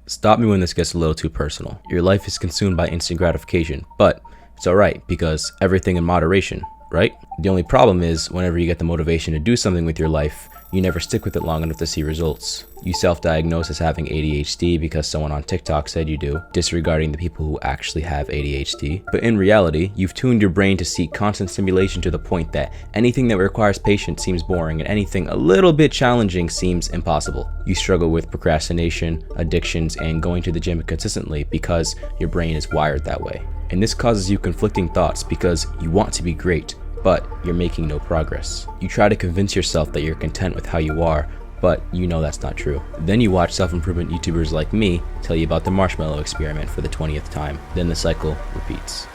Stop me when this gets a little too personal. Your life is consumed by instant gratification, but it's alright because everything in moderation, right? The only problem is whenever you get the motivation to do something with your life, you never stick with it long enough to see results. You self-diagnose as having ADHD because someone on TikTok said you do, disregarding the people who actually have ADHD. But in reality, you've tuned your brain to seek constant stimulation to the point that anything that requires patience seems boring and anything a little bit challenging seems impossible. You struggle with procrastination, addictions, and going to the gym consistently because your brain is wired that way. And this causes you conflicting thoughts because you want to be great, but you're making no progress. You try to convince yourself that you're content with how you are, but you know that's not true. Then you watch self-improvement YouTubers like me tell you about the marshmallow experiment for the 20th time. Then the cycle repeats.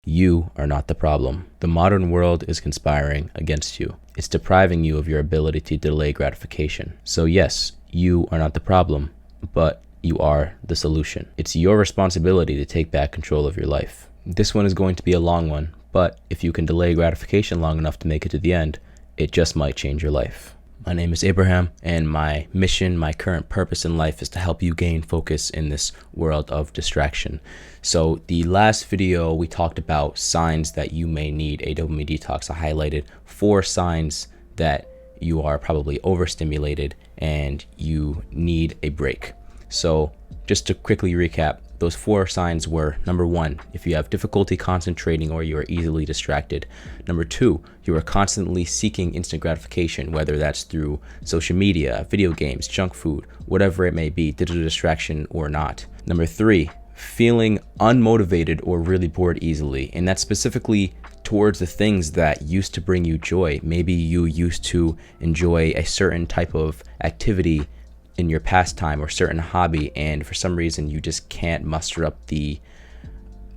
You are not the problem. The modern world is conspiring against you. It's depriving you of your ability to delay gratification. So yes, you are not the problem, but you are the solution. It's your responsibility to take back control of your life. This one is going to be a long one, but if you can delay gratification long enough to make it to the end, it just might change your life. My name is Abraham, and my mission, my current purpose in life is to help you gain focus in this world of distraction. So the last video, we talked about signs that you may need a dopamine detox. I highlighted 4 signs that you are probably overstimulated and you need a break. So just to quickly recap, those 4 signs were: number 1, if you have difficulty concentrating or you are easily distracted. Number 2, you are constantly seeking instant gratification, whether that's through social media, video games, junk food, whatever it may be, digital distraction or not. Number 3, feeling unmotivated or really bored easily, and that's specifically towards the things that used to bring you joy. Maybe you used to enjoy a certain type of activity in your pastime or certain hobby, and for some reason you just can't muster up the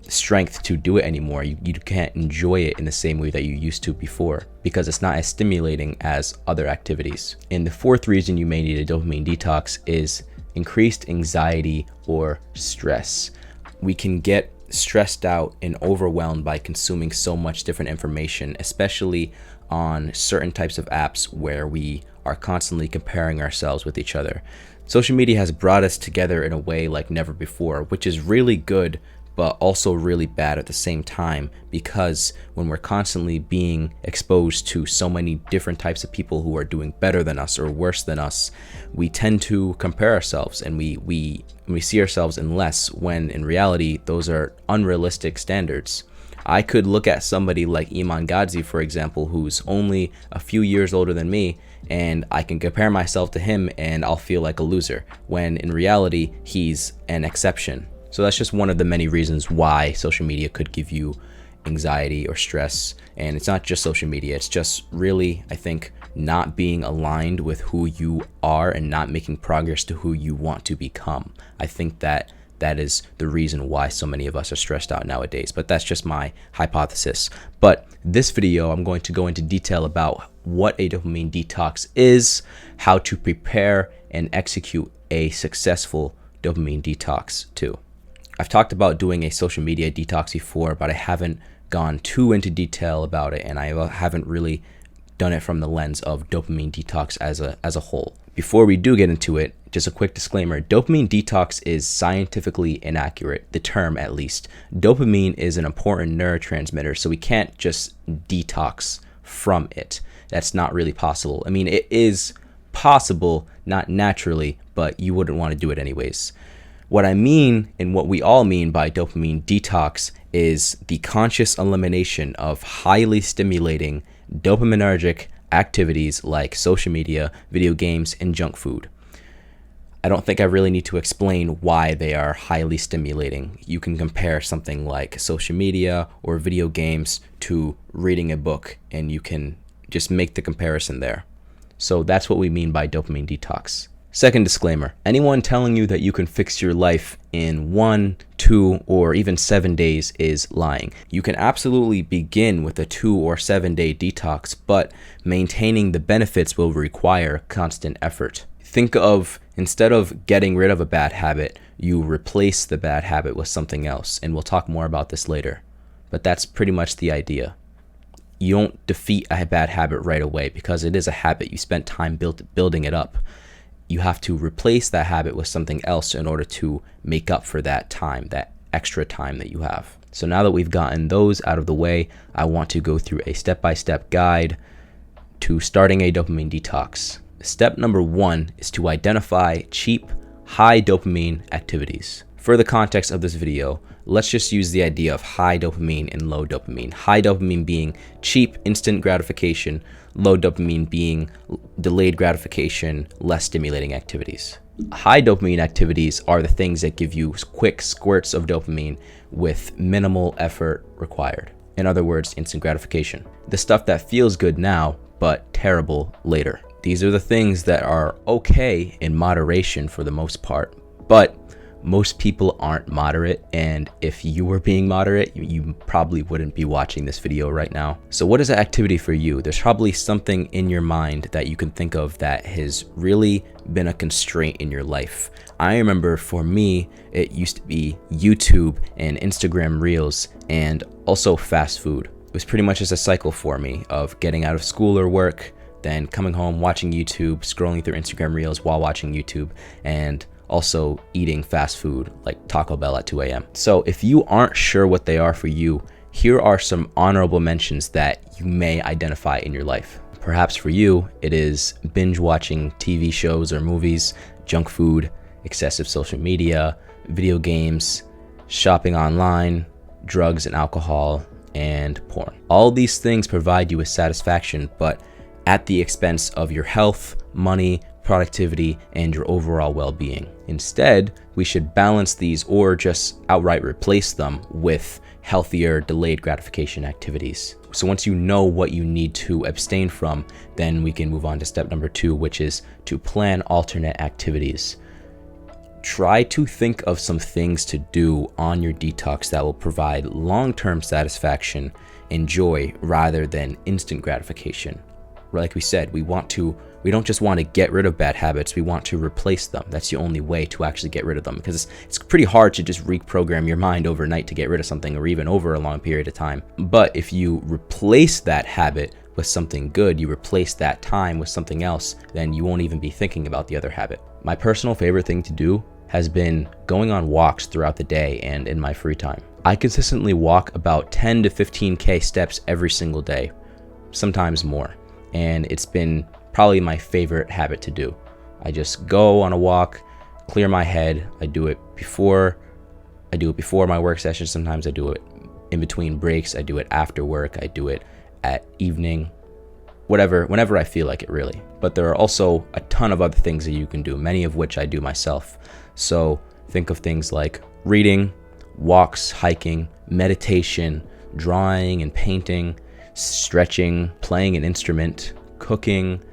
strength to do it anymore. You can't enjoy it in the same way that you used to before because it's not as stimulating as other activities. And the 4th reason you may need a dopamine detox is increased anxiety or stress. We can get stressed out and overwhelmed by consuming so much different information, especially on certain types of apps where we are constantly comparing ourselves with each other. Social media has brought us together in a way like never before, which is really good, but also really bad at the same time, because when we're constantly being exposed to so many different types of people who are doing better than us or worse than us, we tend to compare ourselves and we see ourselves in less, when in reality those are unrealistic standards. I could look at somebody like Iman Gadzi, for example, who's only a few years older than me, and I can compare myself to him and I'll feel like a loser, when in reality he's an exception. So that's just one of the many reasons why social media could give you anxiety or stress. And it's not just social media, it's just really, I think, not being aligned with who you are and not making progress to who you want to become. I think that is the reason why so many of us are stressed out nowadays, but that's just my hypothesis. But this video, I'm going to go into detail about what a dopamine detox is, how to prepare and execute a successful dopamine detox too. I've talked about doing a social media detox before, but I haven't gone too into detail about it, and I haven't really done it from the lens of dopamine detox as a whole. Before we do get into it, just a quick disclaimer: dopamine detox is scientifically inaccurate, the term at least. Dopamine is an important neurotransmitter, so we can't just detox from it. That's not really possible. I mean, it is possible, not naturally, but you wouldn't want to do it anyways. What I mean, and what we all mean by dopamine detox, is the conscious elimination of highly stimulating dopaminergic activities like social media, video games, and junk food. I don't think I really need to explain why they are highly stimulating. You can compare something like social media or video games to reading a book, and you can just make the comparison there. So that's what we mean by dopamine detox. Second disclaimer: anyone telling you that you can fix your life in 1, 2, or even 7 days is lying. You can absolutely begin with a 2 or 7 day detox, but maintaining the benefits will require constant effort. Think of, instead of getting rid of a bad habit, you replace the bad habit with something else, and we'll talk more about this later. But that's pretty much the idea. You don't defeat a bad habit right away because it is a habit. You spent time building it up. you have to replace that habit with something else in order to make up for that time, that extra time that you have. So now that we've gotten those out of the way, I want to go through a step-by-step guide to starting a dopamine detox. Step number 1 is to identify cheap, high dopamine activities. For the context of this video, let's just use the idea of high dopamine and low dopamine. High dopamine being cheap, instant gratification, low dopamine being delayed gratification, less stimulating activities. High dopamine activities are the things that give you quick squirts of dopamine with minimal effort required. In other words, instant gratification. The stuff that feels good now, but terrible later. These are the things that are okay in moderation for the most part, but most people aren't moderate, and if you were being moderate, you probably wouldn't be watching this video right now. So what is an activity for you? There's probably something in your mind that you can think of that has really been a constraint in your life. I remember for me, it used to be YouTube and Instagram Reels and also fast food. It was pretty much just a cycle for me of getting out of school or work, then coming home, watching YouTube, scrolling through Instagram Reels while watching YouTube, and also eating fast food like Taco Bell at 2 a.m. So if you aren't sure what they are for you, here are some honorable mentions that you may identify in your life. Perhaps for you, it is binge watching TV shows or movies, junk food, excessive social media, video games, shopping online, drugs and alcohol, and porn. All these things provide you with satisfaction, but at the expense of your health, money, productivity, and your overall well-being. Instead, we should balance these or just outright replace them with healthier delayed gratification activities. So once you know what you need to abstain from, then we can move on to step number 2, which is to plan alternate activities. Try to think of some things to do on your detox that will provide long-term satisfaction and joy rather than instant gratification. Like we said, we don't just want to get rid of bad habits, we want to replace them. That's the only way to actually get rid of them, because it's pretty hard to just reprogram your mind overnight to get rid of something, or even over a long period of time. But if you replace that habit with something good, you replace that time with something else, then you won't even be thinking about the other habit. My personal favorite thing to do has been going on walks throughout the day and in my free time. I consistently walk about 10 to 15K steps every single day, sometimes more. And it's been probably my favorite habit to do. I just go on a walk, clear my head. I do it before my work session. Sometimes I do it in between breaks. I do it after work. I do it at evening, whenever I feel like it, really. But there are also a ton of other things that you can do, many of which I do myself. So think of things like reading, walks, hiking, meditation, drawing and painting, stretching, playing an instrument, cooking,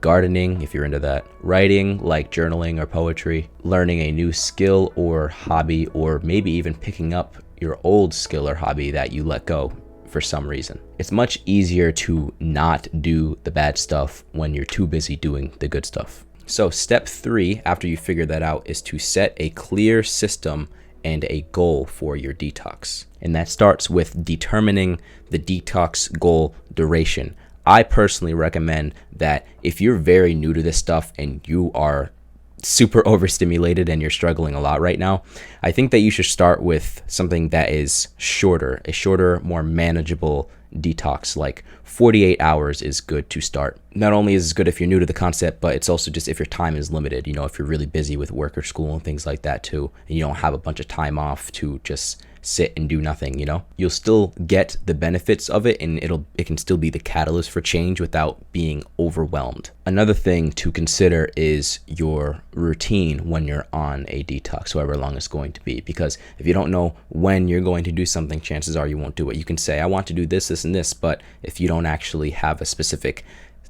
gardening if you're into that, writing like journaling or poetry, learning a new skill or hobby, or maybe even picking up your old skill or hobby that you let go for some reason. It's much easier to not do the bad stuff when you're too busy doing the good stuff. So step 3, after you figure that out, is to set a clear system and a goal for your detox. And that starts with determining the detox goal duration. I personally recommend that if you're very new to this stuff and you are super overstimulated and you're struggling a lot right now, I think that you should start with something that is shorter, a shorter, more manageable detox. Like 48 hours is good to start. Not only is it good if you're new to the concept, but it's also just if your time is limited, if you're really busy with work or school and things like that too, and you don't have a bunch of time off to just sit and do nothing, you'll still get the benefits of it, and it can still be the catalyst for change without being overwhelmed. Another thing to consider is your routine when you're on a detox, however long it's going to be, because if you don't know when you're going to do something, chances are you won't do it. You can say, I want to do this, this, and this, but if you don't actually have a specific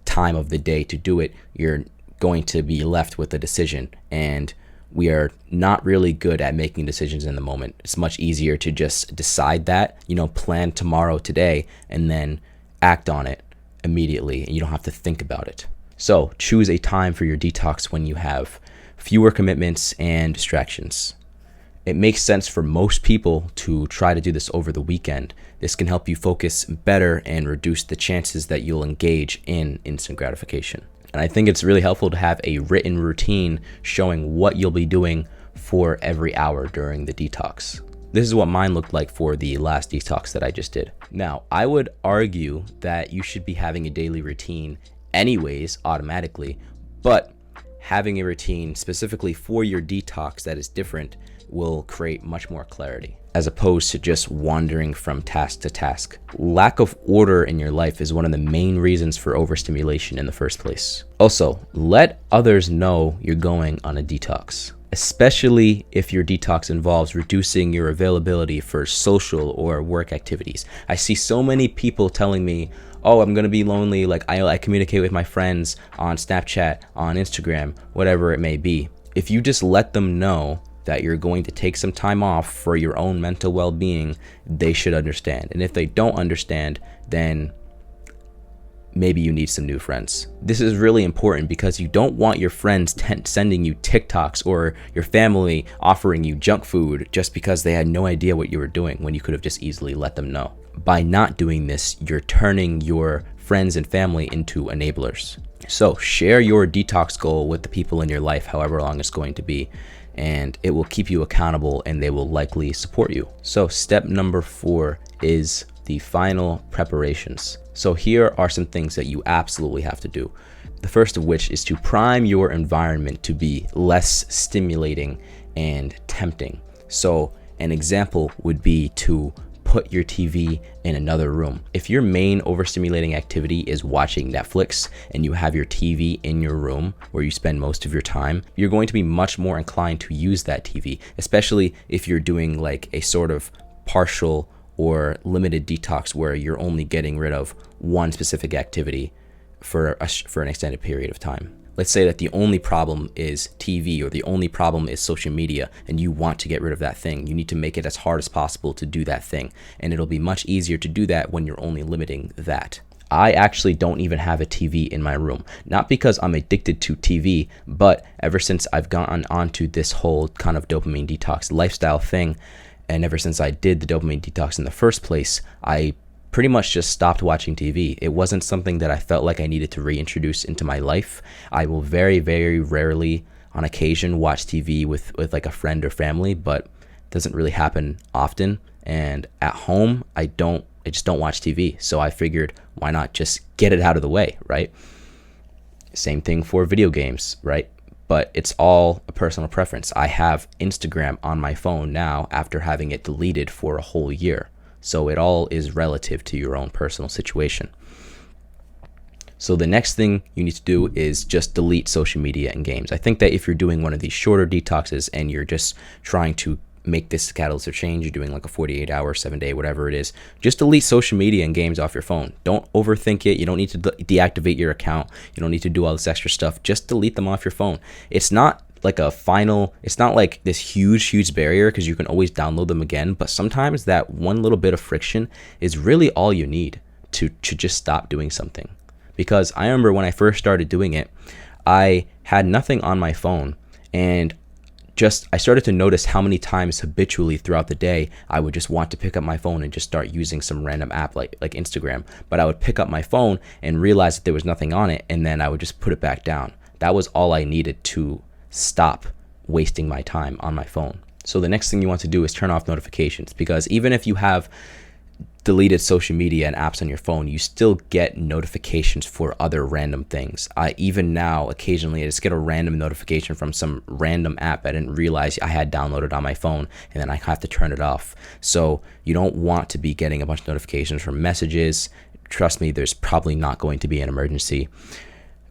time of the day to do it, you're going to be left with a decision, and we are not really good at making decisions in the moment. It's much easier to just decide that, plan tomorrow today, and then act on it immediately, and you don't have to think about it. So choose a time for your detox when you have fewer commitments and distractions. It makes sense for most people to try to do this over the weekend. This can help you focus better and reduce the chances that you'll engage in instant gratification. And I think it's really helpful to have a written routine showing what you'll be doing for every hour during the detox. This is what mine looked like for the last detox that I just did. Now, I would argue that you should be having a daily routine anyways, automatically, but having a routine specifically for your detox that is different will create much more clarity, as opposed to just wandering from task to task. Lack of order in your life is one of the main reasons for overstimulation in the first place. Also, let others know you're going on a detox, especially if your detox involves reducing your availability for social or work activities. I see so many people telling me, oh, I'm gonna be lonely, like I communicate with my friends on Snapchat, on Instagram, whatever it may be. If you just let them know that you're going to take some time off for your own mental well-being, they should understand. And if they don't understand, then maybe you need some new friends. This is really important because you don't want your friends sending you TikToks or your family offering you junk food just because they had no idea what you were doing when you could have just easily let them know. By not doing this, you're turning your friends and family into enablers. So share your detox goal with the people in your life, however long it's going to be, and it will keep you accountable and they will likely support you. So step number 4 is the final preparations. So here are some things that you absolutely have to do. The first of which is to prime your environment to be less stimulating and tempting. So an example would be to put your TV in another room. If your main overstimulating activity is watching Netflix and you have your TV in your room where you spend most of your time, you're going to be much more inclined to use that TV, especially if you're doing like a sort of partial or limited detox where you're only getting rid of one specific activity for an extended period of time. Let's say that the only problem is TV or the only problem is social media and you want to get rid of that thing. You need to make it as hard as possible to do that thing. And it'll be much easier to do that when you're only limiting that. I actually don't even have a TV in my room. Not because I'm addicted to TV, but ever since I've gotten onto this whole kind of dopamine detox lifestyle thing, and ever since I did the dopamine detox in the first place, I pretty much just stopped watching TV. It wasn't something that I felt like I needed to reintroduce into my life. I will very, very rarely on occasion watch TV with like a friend or family, but it doesn't really happen often. And at home, I just don't watch TV. So I figured, why not just get it out of the way, right? Same thing for video games, right? But it's all a personal preference. I have Instagram on my phone now after having it deleted for a whole year. So it all is relative to your own personal situation. So the next thing you need to do is just delete social media and games. I think that if you're doing one of these shorter detoxes and you're just trying to make this catalyst or change, you're doing like a 48-hour, 7-day, whatever it is, just delete social media and games off your phone. Don't overthink it. You don't need to deactivate your account. You don't need to do all this extra stuff. Just delete them off your phone. It's not like it's not like this huge barrier because you can always download them again, but sometimes that one little bit of friction is really all you need to just stop doing something. Because I remember when I first started doing it, I had nothing on my phone, and I started to notice how many times habitually throughout the day I would just want to pick up my phone and just start using some random app like Instagram. But I would pick up my phone and realize that there was nothing on it, and then I would just put it back down. That was all I needed to stop wasting my time on my phone. So the next thing you want to do is turn off notifications, because even if you have deleted social media and apps on your phone, you still get notifications for other random things. Even now, occasionally I just get a random notification from some random app I didn't realize I had downloaded on my phone, and then I have to turn it off. So you don't want to be getting a bunch of notifications from messages. Trust me, there's probably not going to be an emergency,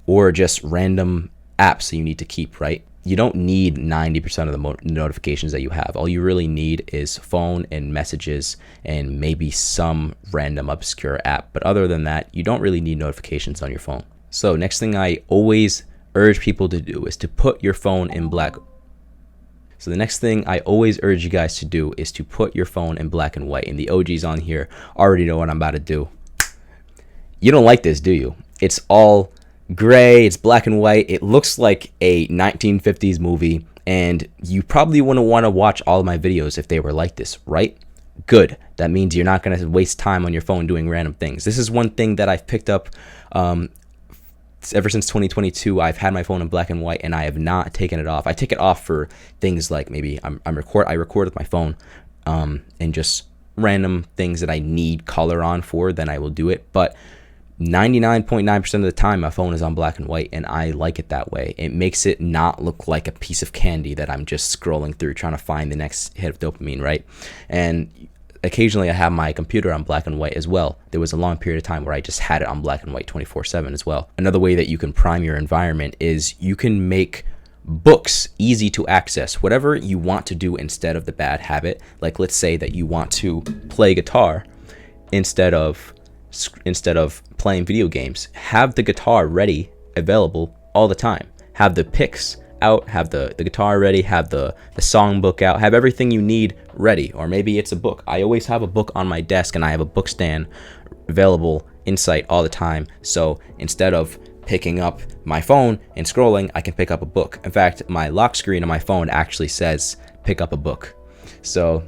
or just random apps that you need to keep, right? You don't need 90% of the notifications that you have. All you really need is phone and messages and maybe some random obscure app. But other than that, you don't really need notifications on your phone. So next thing I always urge people to do is to put your phone in black. So the next thing I always urge you guys to do is to put your phone in black and white. And the OGs on here already know what I'm about to do. You don't like this, do you? It's all gray, it's black and white, it looks like a 1950s movie, and you probably wouldn't want to watch all of my videos if they were like this, right? Good. That means you're not going to waste time on your phone doing random things. This is one thing that I've picked up ever since 2022, I've had my phone in black and white, and I have not taken it off. I take it off for things like maybe I record with my phone, and just random things that I need color on for, then I will do it. But 99.9% of the time, my phone is on black and white, and I like it that way. It makes it not look like a piece of candy that I'm just scrolling through trying to find the next hit of dopamine, right? And occasionally I have my computer on black and white as well. There was a long period of time where I just had it on black and white 24/7 as well. Another way that you can prime your environment is you can make books easy to access. Whatever you want to do instead of the bad habit, like let's say that you want to play guitar instead of playing video games, have the guitar ready, available all the time. Have the picks out, have the guitar ready, have the song book out, have everything you need ready. Or maybe it's a book. I always have a book on my desk, and I have a book stand available in sight all the time. So instead of picking up my phone and scrolling, I can pick up a book. In fact, my lock screen on my phone actually says pick up a book. So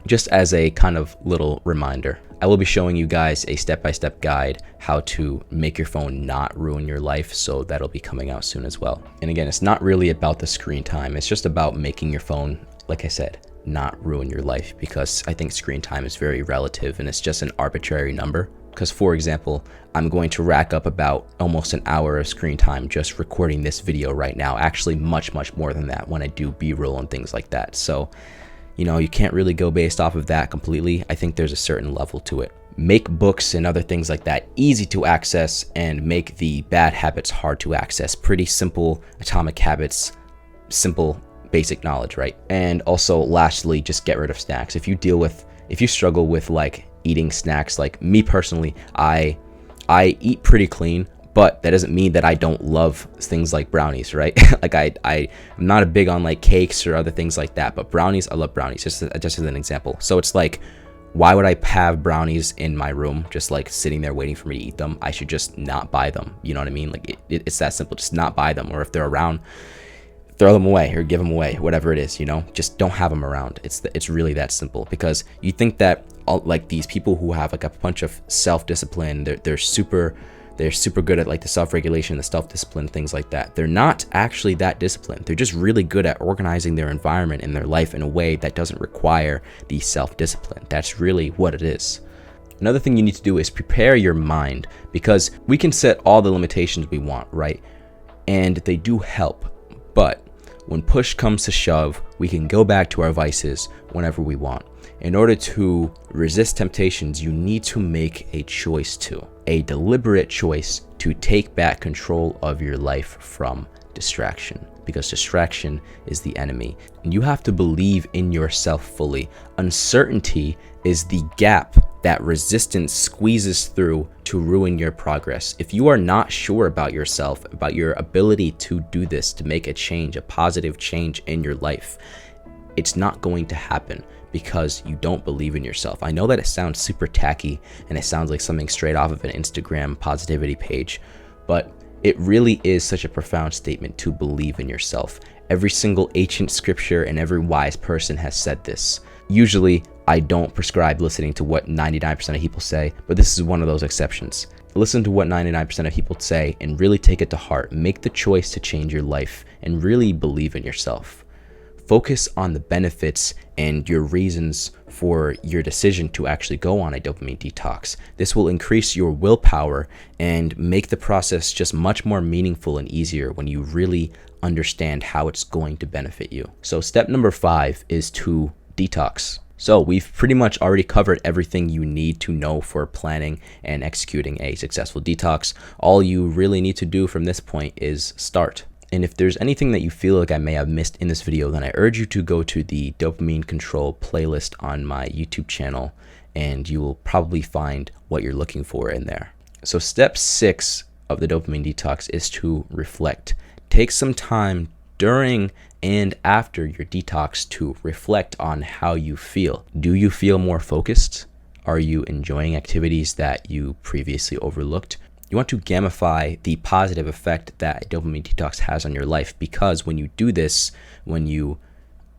just as a kind of little reminder, I will be showing you guys a step-by-step guide how to make your phone not ruin your life, so that'll be coming out soon as well. And again, it's not really about the screen time. It's just about making your phone, like I said, not ruin your life, because I think screen time is very relative and it's just an arbitrary number. Because for example, I'm going to rack up about almost an hour of screen time just recording this video right now. Actually, much more than that when I do B-roll and things like that. So, you can't really go based off of that completely. I think there's a certain level to it. Make books and other things like that easy to access, and make the bad habits hard to access. Pretty simple atomic habits, simple basic knowledge, right? And also lastly, just get rid of snacks. If you struggle with like eating snacks, like me personally, I eat pretty clean, but that doesn't mean that I don't love things like brownies, right? Like I'm not big on like cakes or other things like that, but brownies, I love brownies, just as an example. So it's like, why would I have brownies in my room just like sitting there waiting for me to eat them? I should just not buy them. You know what I mean? Like it's that simple. Just not buy them, or if they're around, throw them away or give them away, whatever it is, just don't have them around. It's really that simple, because you think that like these people who have like a bunch of self-discipline, they're super good at like the self-regulation, the self-discipline, things like that. They're not actually that disciplined. They're just really good at organizing their environment and their life in a way that doesn't require the self-discipline. That's really what it is. Another thing you need to do is prepare your mind, because we can set all the limitations we want, right? And they do help. But when push comes to shove, we can go back to our vices whenever we want. In order to resist temptations, you need to make a deliberate choice to take back control of your life from distraction, because distraction is the enemy. And you have to believe in yourself fully. Uncertainty is the gap that resistance squeezes through to ruin your progress. If you are not sure about yourself, about your ability to do this, to make a change, a positive change in your life, it's not going to happen, because you don't believe in yourself. I know that it sounds super tacky and it sounds like something straight off of an Instagram positivity page, but it really is such a profound statement to believe in yourself. Every single ancient scripture and every wise person has said this. Usually, I don't prescribe listening to what 99% of people say, but this is one of those exceptions. Listen to what 99% of people say and really take it to heart. Make the choice to change your life and really believe in yourself. Focus on the benefits and your reasons for your decision to actually go on a dopamine detox. This will increase your willpower and make the process just much more meaningful and easier when you really understand how it's going to benefit you. So step number 5 is to detox. So we've pretty much already covered everything you need to know for planning and executing a successful detox. All you really need to do from this point is start. And if there's anything that you feel like I may have missed in this video, then I urge you to go to the dopamine control playlist on my YouTube channel, and you will probably find what you're looking for in there. So step 6 of the dopamine detox is to reflect. Take some time during and after your detox to reflect on how you feel. Do you feel more focused? Are you enjoying activities that you previously overlooked? You want to gamify the positive effect that a dopamine detox has on your life, because when you do this, when you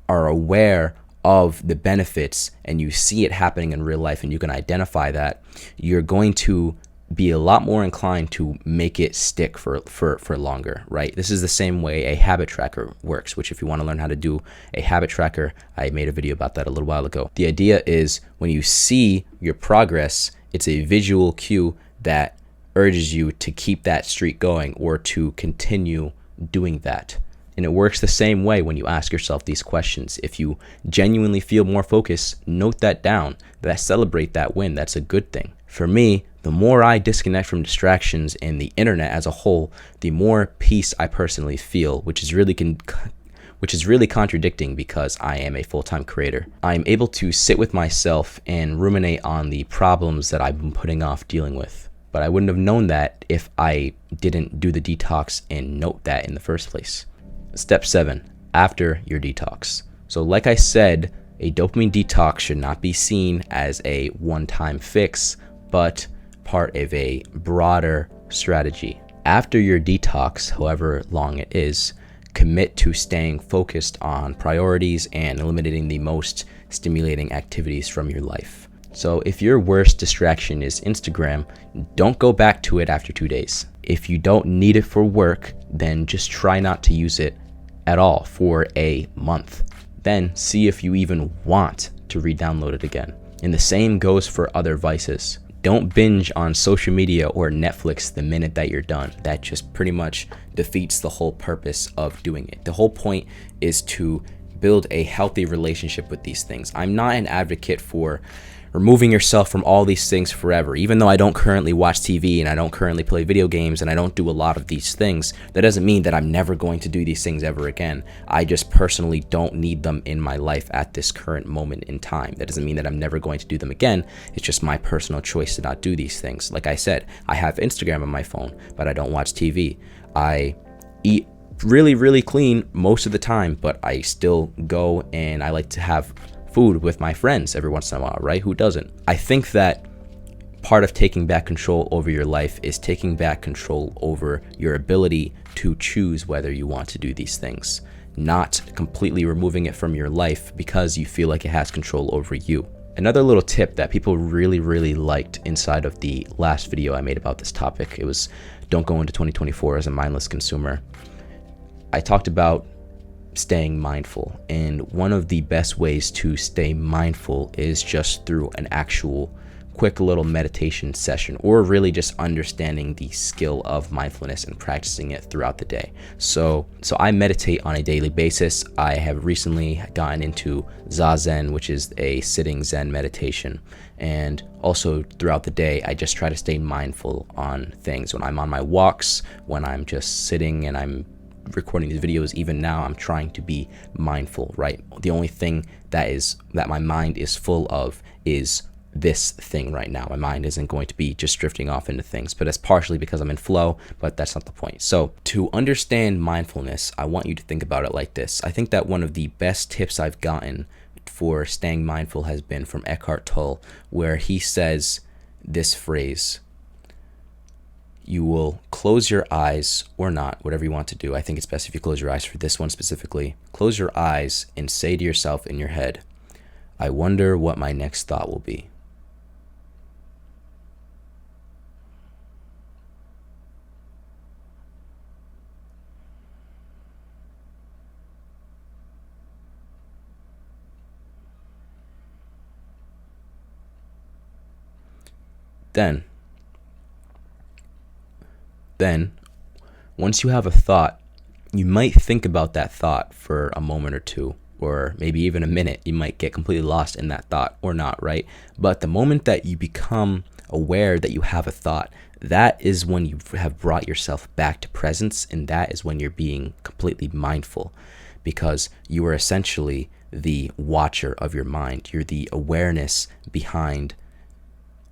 are aware of the benefits and you see it happening in real life and you can identify that, you're going to be a lot more inclined to make it stick for longer, right? This is the same way a habit tracker works, which if you want to learn how to do a habit tracker, I made a video about that a little while ago. The idea is when you see your progress, it's a visual cue that urges you to keep that streak going or to continue doing that. And it works the same way when you ask yourself these questions. If you genuinely feel more focused, note that down, celebrate that win. That's a good thing. For me, the more I disconnect from distractions and the internet as a whole, the more peace I personally feel, which is really contradicting because I am a full-time creator. I'm able to sit with myself and ruminate on the problems that I've been putting off dealing with. But I wouldn't have known that if I didn't do the detox and note that in the first place. Step 7, after your detox. So like I said, a dopamine detox should not be seen as a one-time fix, but part of a broader strategy. After your detox, however long it is, commit to staying focused on priorities and eliminating the most stimulating activities from your life. So if your worst distraction is Instagram, don't go back to it after 2 days. If you don't need it for work, then just try not to use it at all for a month. Then see if you even want to re-download it again. And the same goes for other vices. Don't binge on social media or Netflix the minute that you're done. That just pretty much defeats the whole purpose of doing it. The whole point is to build a healthy relationship with these things. I'm not an advocate for removing yourself from all these things forever. Even though I don't currently watch TV and I don't currently play video games and I don't do a lot of these things, that doesn't mean that I'm never going to do these things ever again. I just personally don't need them in my life at this current moment in time. That doesn't mean that I'm never going to do them again. It's just my personal choice to not do these things. Like I said, I have Instagram on my phone, but I don't watch TV. I eat really clean most of the time, but I still go and I like to have food with my friends every once in a while, right? Who doesn't? I think that part of taking back control over your life is taking back control over your ability to choose whether you want to do these things, not completely removing it from your life because you feel like it has control over you. Another little tip that people really liked inside of the last video I made about this topic, it was don't go into 2024 as a mindless consumer. I talked about staying mindful, and one of the best ways to stay mindful is just through an actual quick little meditation session, or really just understanding the skill of mindfulness and practicing it throughout the day. So I meditate on a daily basis. I have recently gotten into Zazen, which is a sitting Zen meditation, and also throughout the day I just try to stay mindful on things. When I'm on my walks, when I'm just sitting and I'm recording these videos, even now I'm trying to be mindful, right? The only thing that my mind is full of is this thing right now. My mind isn't going to be just drifting off into things, but that's partially because I'm in flow, but that's not the point. So to understand mindfulness, I want you to think about it like this. I think that one of the best tips I've gotten for staying mindful has been from Eckhart Tolle, where he says this phrase: you will close your eyes or not, whatever you want to do. I think it's best if you close your eyes for this one specifically. Close your eyes and say to yourself in your head, I wonder what my next thought will be. Then, once you have a thought, you might think about that thought for a moment or two, or maybe even a minute. You might get completely lost in that thought or not, right? But the moment that you become aware that you have a thought, that is when you have brought yourself back to presence, and that is when you're being completely mindful, because you are essentially the watcher of your mind. You're the awareness behind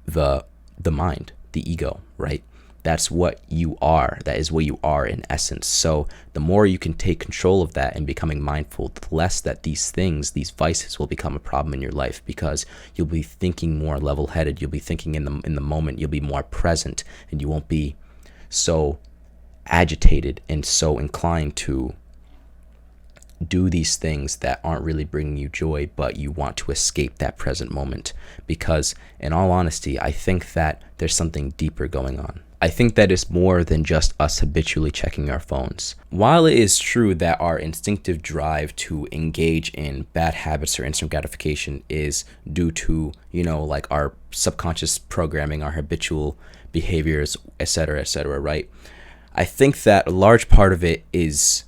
the mind, the ego, right? That's what you are. That is what you are in essence. So the more you can take control of that and becoming mindful, the less that these things, these vices will become a problem in your life, because you'll be thinking more level-headed. You'll be thinking in the moment. You'll be more present, and you won't be so agitated and so inclined to do these things that aren't really bringing you joy, but you want to escape that present moment. Because in all honesty, I think that there's something deeper going on. I think that it's more than just us habitually checking our phones. While it is true that our instinctive drive to engage in bad habits or instant gratification is due to, like our subconscious programming, our habitual behaviors, etc., right? I think that a large part of it is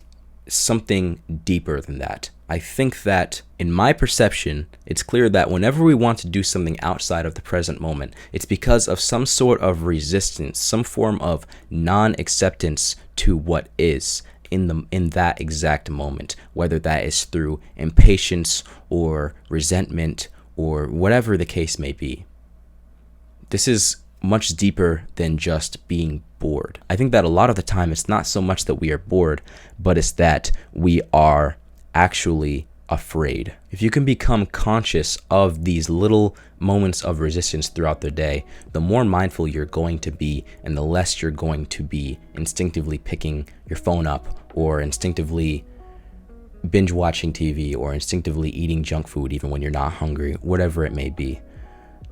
something deeper than that. I think that in my perception, it's clear that whenever we want to do something outside of the present moment, it's because of some sort of resistance, some form of non-acceptance to what is in that exact moment, whether that is through impatience or resentment or whatever the case may be. This is much deeper than just being bored. I think that a lot of the time it's not so much that we are bored, but it's that we are actually afraid. If you can become conscious of these little moments of resistance throughout the day, the more mindful you're going to be and the less you're going to be instinctively picking your phone up or instinctively binge watching TV or instinctively eating junk food even when you're not hungry, whatever it may be.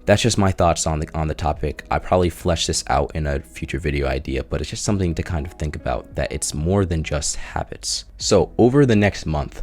That's just my thoughts on the topic. I probably flesh this out in a future video idea, but it's just something to kind of think about, that it's more than just habits. So over the next month,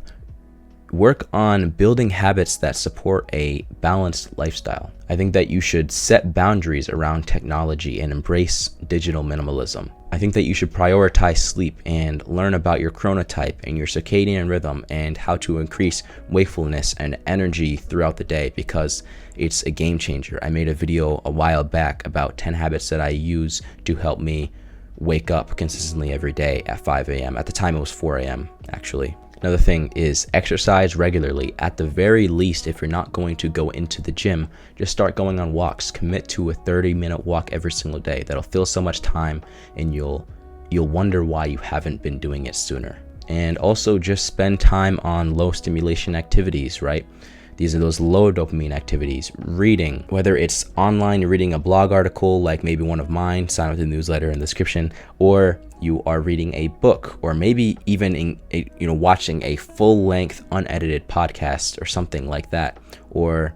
work on building habits that support a balanced lifestyle. I think that you should set boundaries around technology and embrace digital minimalism. I think that you should prioritize sleep and learn about your chronotype and your circadian rhythm and how to increase wakefulness and energy throughout the day, because it's a game changer. I made a video a while back about 10 habits that I use to help me wake up consistently every day at 5 a.m. At the time it was 4 a.m. actually. Another thing is exercise regularly. At the very least, if you're not going to go into the gym, just start going on walks. Commit to a 30-minute walk every single day. That'll fill so much time and you'll wonder why you haven't been doing it sooner. And also just spend time on low stimulation activities, right? These are those low dopamine activities. Reading, whether it's online, you're reading a blog article like maybe one of mine, sign up to the newsletter in the description, or you are reading a book, or maybe even watching a full-length unedited podcast or something like that, or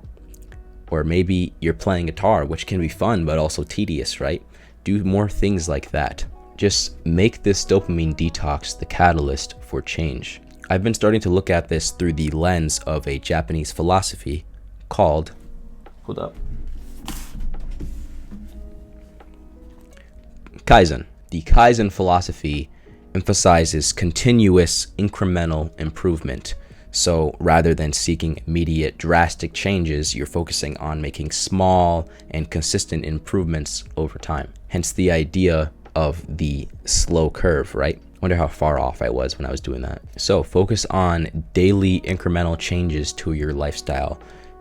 maybe you're playing guitar, which can be fun but also tedious, right? Do more things like that. Just make this dopamine detox the catalyst for change. I've been starting to look at this through the lens of a Japanese philosophy called, Kaizen. The Kaizen philosophy emphasizes continuous incremental improvement. So rather than seeking immediate drastic changes, you're focusing on making small and consistent improvements over time. Hence the idea of the slow curve, right? Wonder how far off I was when I was doing that. So focus on daily incremental changes to your lifestyle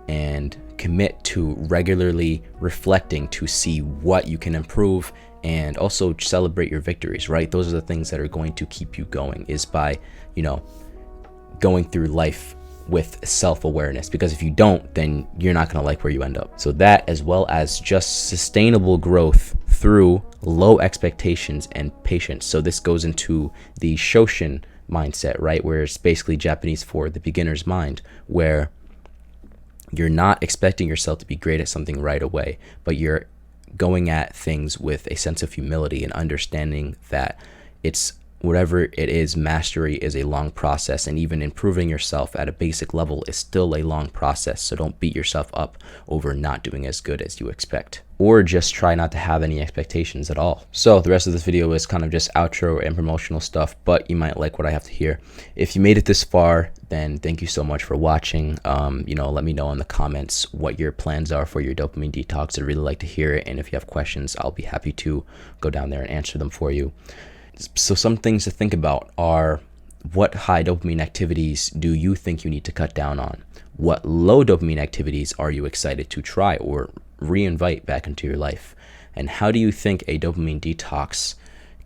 and commit to regularly reflecting to see what you can improve, and also celebrate your victories, right? Those are the things that are going to keep you going, is by, going through life with self-awareness, because if you don't, then you're not going to like where you end up. So that, as well as just sustainable growth through low expectations and patience. So this goes into the Shoshin mindset, right? Where it's basically Japanese for the beginner's mind, where you're not expecting yourself to be great at something right away, but you're going at things with a sense of humility and understanding that it's whatever it is, mastery is a long process, and even improving yourself at a basic level is still a long process. So don't beat yourself up over not doing as good as you expect, or just try not to have any expectations at all. So the rest of this video is kind of just outro and promotional stuff, but you might like what I have to hear. If you made it this far, then thank you so much for watching. Let me know in the comments what your plans are for your dopamine detox. I'd really like to hear it, and if you have questions, I'll be happy to go down there and answer them for you. So some things to think about are, what high dopamine activities do you think you need to cut down on? What low dopamine activities are you excited to try or reinvite back into your life? And how do you think a dopamine detox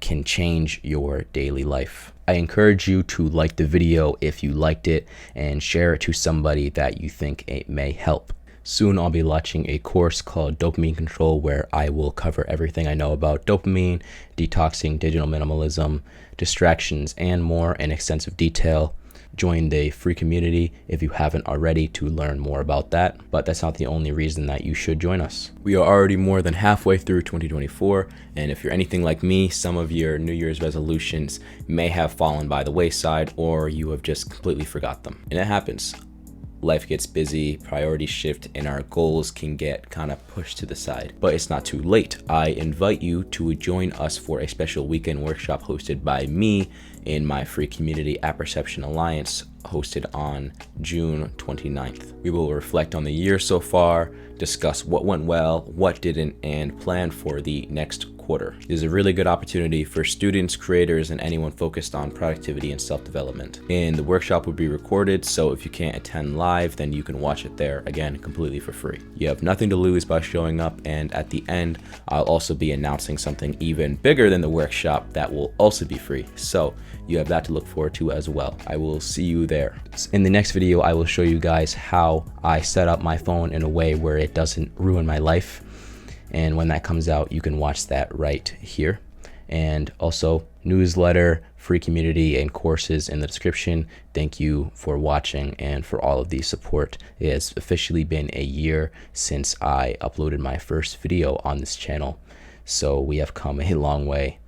can change your daily life? I encourage you to like the video if you liked it, and share it to somebody that you think it may help. Soon I'll be launching a course called Dopamine Control, where I will cover everything I know about dopamine, detoxing, digital minimalism, distractions, and more in extensive detail. join the free community if you haven't already to learn more about that. But that's not the only reason that you should join us. We are already more than halfway through 2024, and if you're anything like me, some of your New Year's resolutions may have fallen by the wayside, or you have just completely forgot them. And it happens. Life gets busy, priorities shift, and our goals can get kind of pushed to the side. But it's not too late. I invite you to join us for a special weekend workshop hosted by me in my free community at Perception Alliance, hosted on June 29th. We will reflect on the year so far, discuss what went well, what didn't, and plan for the next quarter. It is a really good opportunity for students, creators, and anyone focused on productivity and self-development. And the workshop will be recorded, so if you can't attend live, then you can watch it there, again, completely for free. You have nothing to lose by showing up, and at the end, I'll also be announcing something even bigger than the workshop that will also be free. So you have that to look forward to as well. I will see you there. In the next video, I will show you guys how I set up my phone in a way where it doesn't ruin my life. And when that comes out, you can watch that right here. And also newsletter, free community, and courses in the description. Thank you for watching and for all of the support. It has officially been a year since I uploaded my first video on this channel, so we have come a long way.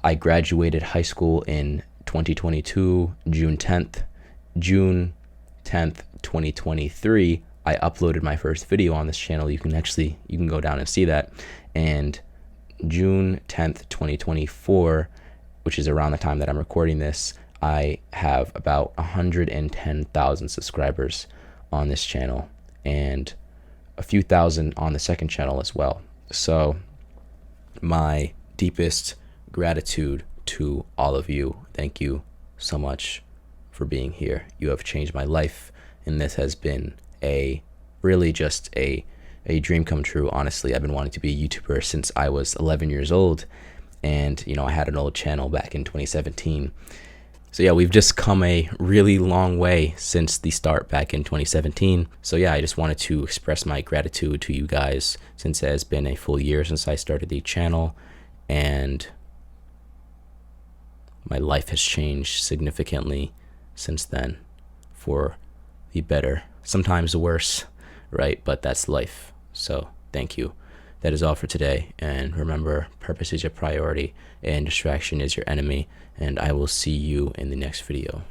I graduated high school in 2022, June 10th. June 10th, 2023, I uploaded my first video on this channel. You can go down and see that. And June 10th, 2024, which is around the time that I'm recording this, I have about 110,000 subscribers on this channel and a few thousand on the second channel as well. So my deepest gratitude to all of you. Thank you so much for being here. You have changed my life, and this has been really just a dream come true. Honestly, I've been wanting to be a YouTuber since I was 11 years old, and I had an old channel back in 2017. So yeah, we've just come a really long way since the start back in 2017. So yeah, I just wanted to express my gratitude to you guys, since it has been a full year since I started the channel, and my life has changed significantly since then, for the better, sometimes the worse, right? But that's life. So thank you. That is all for today. And remember, purpose is your priority and distraction is your enemy. And I will see you in the next video.